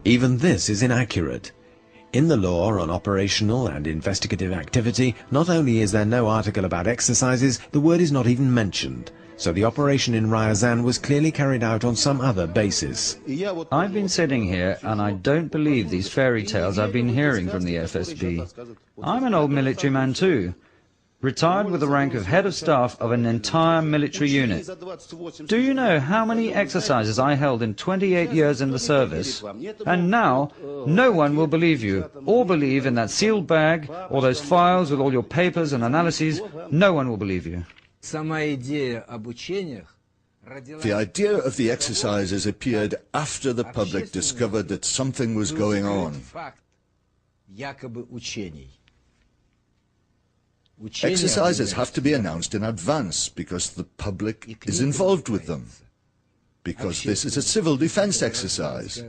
Even this is inaccurate. In the law on operational and investigative activity, not only is there no article about exercises, the word is not even mentioned. So the operation in Ryazan was clearly carried out on some other basis. I've been sitting here and I don't believe these fairy tales I've been hearing from the FSB. I'm an old military man too, retired with the rank of head of staff of an entire military unit. Do you know how many exercises I held in 28 years in the service? And now, no one will believe you, or believe in that sealed bag, or those files with all your papers and analyses. No one will believe you. The idea of the exercises appeared after the public discovered that something was going on. Exercises have to be announced in advance because the public is involved with them. Because this is a civil defense exercise.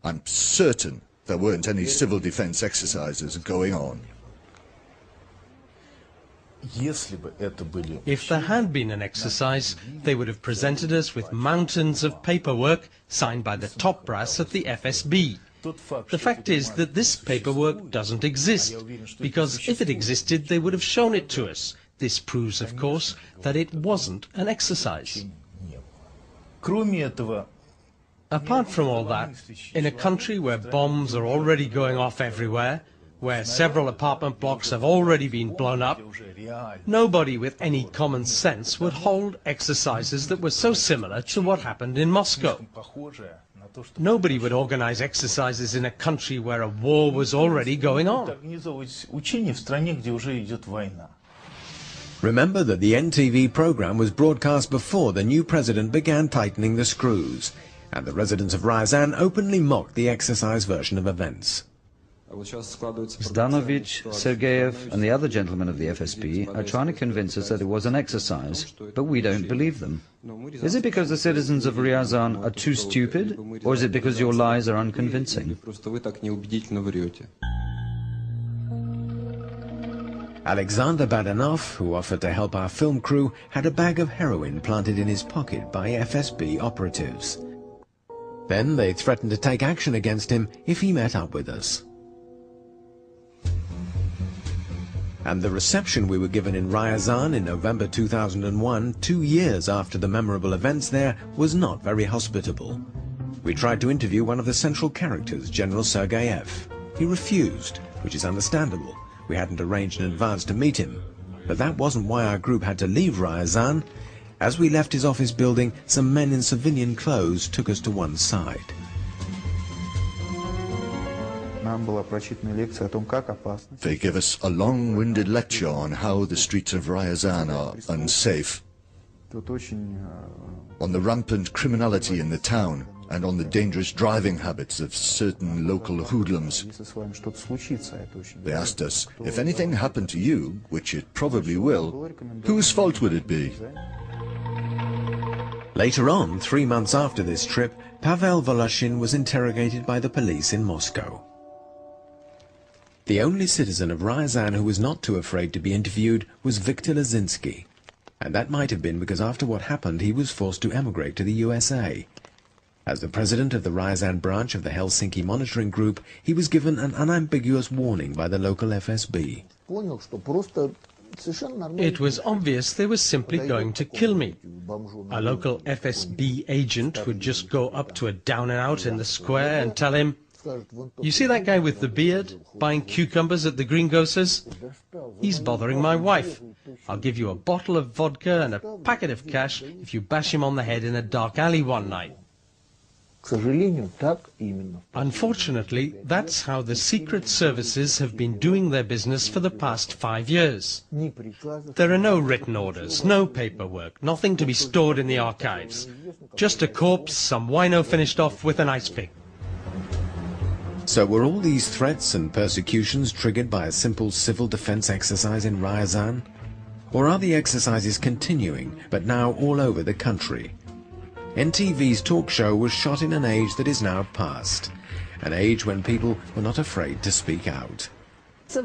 I'm certain there weren't any civil defense exercises going on. If there had been an exercise, they would have presented us with mountains of paperwork signed by the top brass at the FSB. The fact is that this paperwork doesn't exist, because if it existed, they would have shown it to us. This proves, of course, that it wasn't an exercise. Apart from all that, in a country where bombs are already going off everywhere, where several apartment blocks have already been blown up, nobody with any common sense would hold exercises that were so similar to what happened in Moscow. Nobody would organize exercises in a country where a war was already going on. Remember that the NTV program was broadcast before the new president began tightening the screws, and the residents of Ryazan openly mocked the exercise version of events. Zdanovich, Sergeyev and the other gentlemen of the FSB are trying to convince us that it was an exercise, but we don't believe them. Is it because the citizens of Ryazan are too stupid, or is it because your lies are unconvincing? Alexander Badanov, who offered to help our film crew, had a bag of heroin planted in his pocket by FSB operatives. Then they threatened to take action against him if he met up with us. And the reception we were given in Ryazan in November 2001, 2 years after the memorable events there, was not very hospitable. We tried to interview one of the central characters, General Sergeyev. He refused, which is understandable. We hadn't arranged in advance to meet him. But that wasn't why our group had to leave Ryazan. As we left his office building, some men in civilian clothes took us to one side. They give us a long-winded lecture on how the streets of Ryazan are unsafe, on the rampant criminality in the town, and on the dangerous driving habits of certain local hoodlums. They asked us, if anything happened to you, which it probably will, whose fault would it be? Later on, 3 months after this trip, Pavel Voloshin was interrogated by the police in Moscow. The only citizen of Ryazan who was not too afraid to be interviewed was Viktor Lazinsky. And that might have been because after what happened he was forced to emigrate to the USA. As the president of the Ryazan branch of the Helsinki Monitoring Group, he was given an unambiguous warning by the local FSB. It was obvious they were simply going to kill me. A local FSB agent would just go up to a down-and-out in the square and tell him, "You see that guy with the beard, buying cucumbers at the greengrocers? He's bothering my wife. I'll give you a bottle of vodka and a packet of cash if you bash him on the head in a dark alley one night." Unfortunately, that's how the secret services have been doing their business for the past 5 years. There are no written orders, no paperwork, nothing to be stored in the archives. Just a corpse some wino finished off with an ice pick. So were all these threats and persecutions triggered by a simple civil defense exercise in Ryazan? Or are the exercises continuing, but now all over the country? NTV's talk show was shot in an age that is now past, an age when people were not afraid to speak out. It's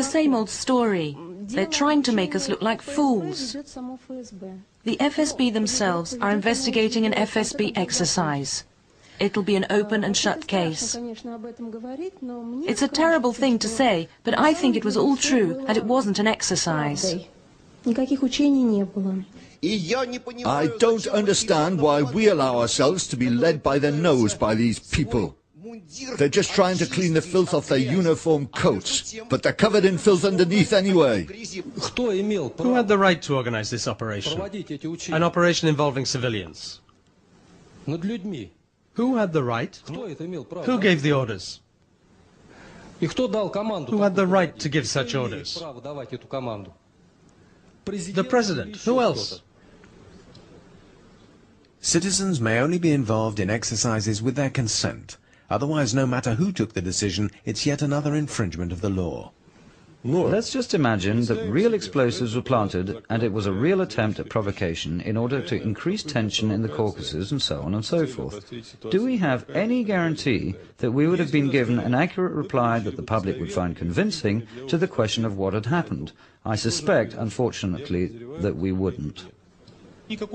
the same old story. They're trying to make us look like fools. The FSB themselves are investigating an FSB exercise. it'll be an open and shut case. It's a terrible thing to say, but I think it was all true and it wasn't an exercise. I don't understand why we allow ourselves to be led by the nose by these people. They're just trying to clean the filth off their uniform coats, but they're covered in filth underneath anyway. Who had the right to organize this operation? An operation involving civilians. Who had the right? Who gave the orders? Who had the right to give such orders? The President. Who else? Citizens may only be involved in exercises with their consent. Otherwise, no matter who took the decision, it's yet another infringement of the law. Let's just imagine that real explosives were planted and it was a real attempt at provocation in order to increase tension in the Caucasus and so on and so forth. Do we have any guarantee that we would have been given an accurate reply that the public would find convincing to the question of what had happened? I suspect, unfortunately, that we wouldn't.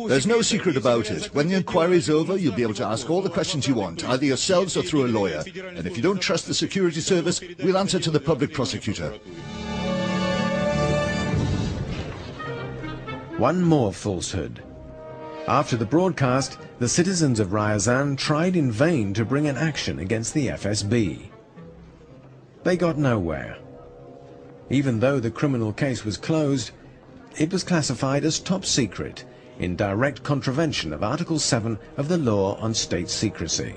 There's no secret about it. When the inquiry's over, you'll be able to ask all the questions you want, either yourselves or through a lawyer. And if you don't trust the security service, we'll answer to the public prosecutor. One more falsehood. After the broadcast, the citizens of Ryazan tried in vain to bring an action against the FSB. They got nowhere. Even though the criminal case was closed, it was classified as top secret, in direct contravention of Article 7 of the Law on State Secrecy.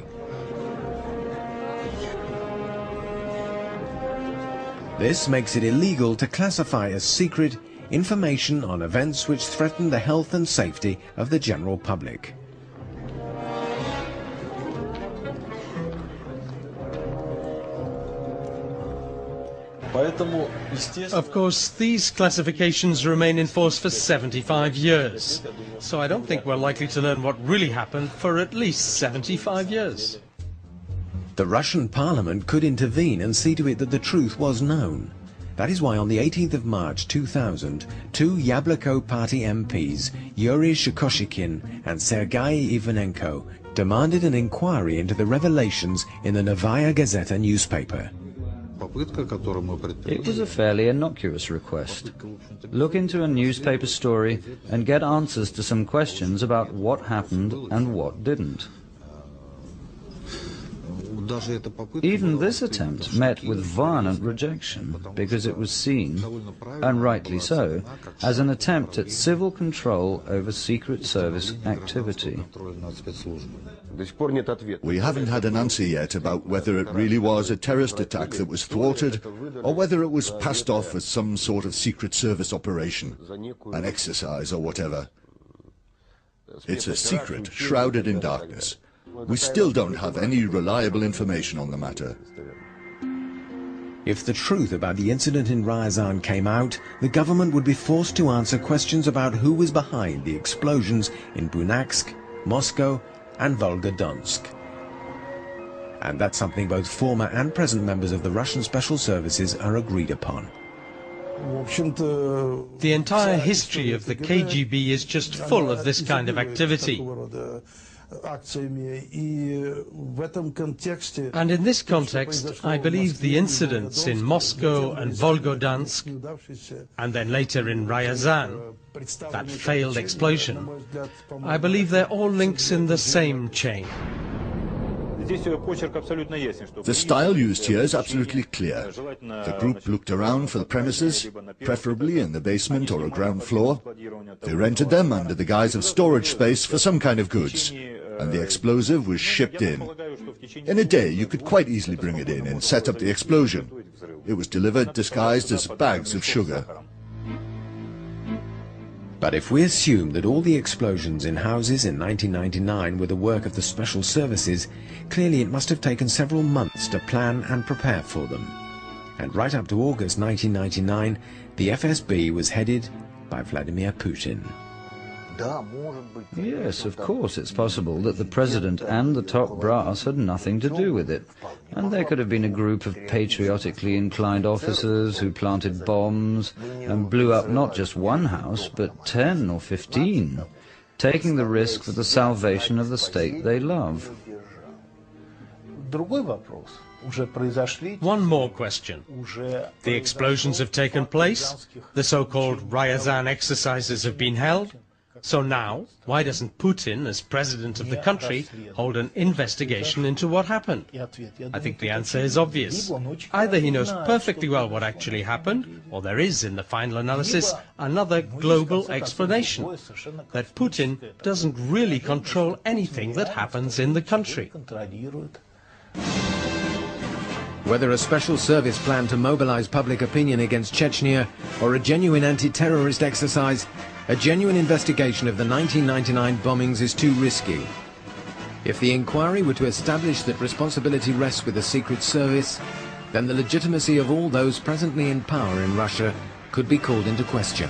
This makes it illegal to classify as secret information on events which threaten the health and safety of the general public. Of course, these classifications remain in force for 75 years. So I don't think we're likely to learn what really happened for at least 75 years. The Russian parliament could intervene and see to it that the truth was known. That is why on the 18th of March 2000, two Yabloko party MPs, Yuri Shukoshikin and Sergei Ivanenko, demanded an inquiry into the revelations in the Novaya Gazeta newspaper. It was a fairly innocuous request. Look into a newspaper story and get answers to some questions about what happened and what didn't. Even this attempt met with violent rejection because it was seen, and rightly so, as an attempt at civil control over Secret Service activity. We haven't had an answer yet about whether it really was a terrorist attack that was thwarted or whether it was passed off as some sort of Secret Service operation, an exercise or whatever. It's a secret shrouded in darkness. We still don't have any reliable information on the matter. If the truth about the incident in Ryazan came out, the government would be forced to answer questions about who was behind the explosions in Bunaksk, Moscow and Volgodonsk. And that's something both former and present members of the Russian Special Services are agreed upon. The entire history of the KGB is just full of this kind of activity. And in this context, I believe the incidents in Moscow and Volgodonsk, and then later in Ryazan, that failed explosion, I believe they're all links in the same chain. The style used here is absolutely clear. The group looked around for the premises, preferably in the basement or a ground floor. They rented them under the guise of storage space for some kind of goods, and the explosive was shipped in. In a day, you could quite easily bring it in and set up the explosion. It was delivered disguised as bags of sugar. But if we assume that all the explosions in houses in 1999 were the work of the Special Services, clearly it must have taken several months to plan and prepare for them. And right up to August 1999, the FSB was headed by Vladimir Putin. Yes, of course, it's possible that the president and the top brass had nothing to do with it. And there could have been a group of patriotically inclined officers who planted bombs and blew up not just one house, but 10 or 15, taking the risk for the salvation of the state they love. One more question. The explosions have taken place, the so-called Ryazan exercises have been held, so now, why doesn't Putin, as president of the country, hold an investigation into what happened? I think the answer is obvious. Either he knows perfectly well what actually happened, or there is, in the final analysis, another global explanation, that Putin doesn't really control anything that happens in the country. Whether a special service plan to mobilize public opinion against Chechnya or a genuine anti-terrorist exercise, a genuine investigation of the 1999 bombings is too risky. If the inquiry were to establish that responsibility rests with the Secret Service, then the legitimacy of all those presently in power in Russia could be called into question.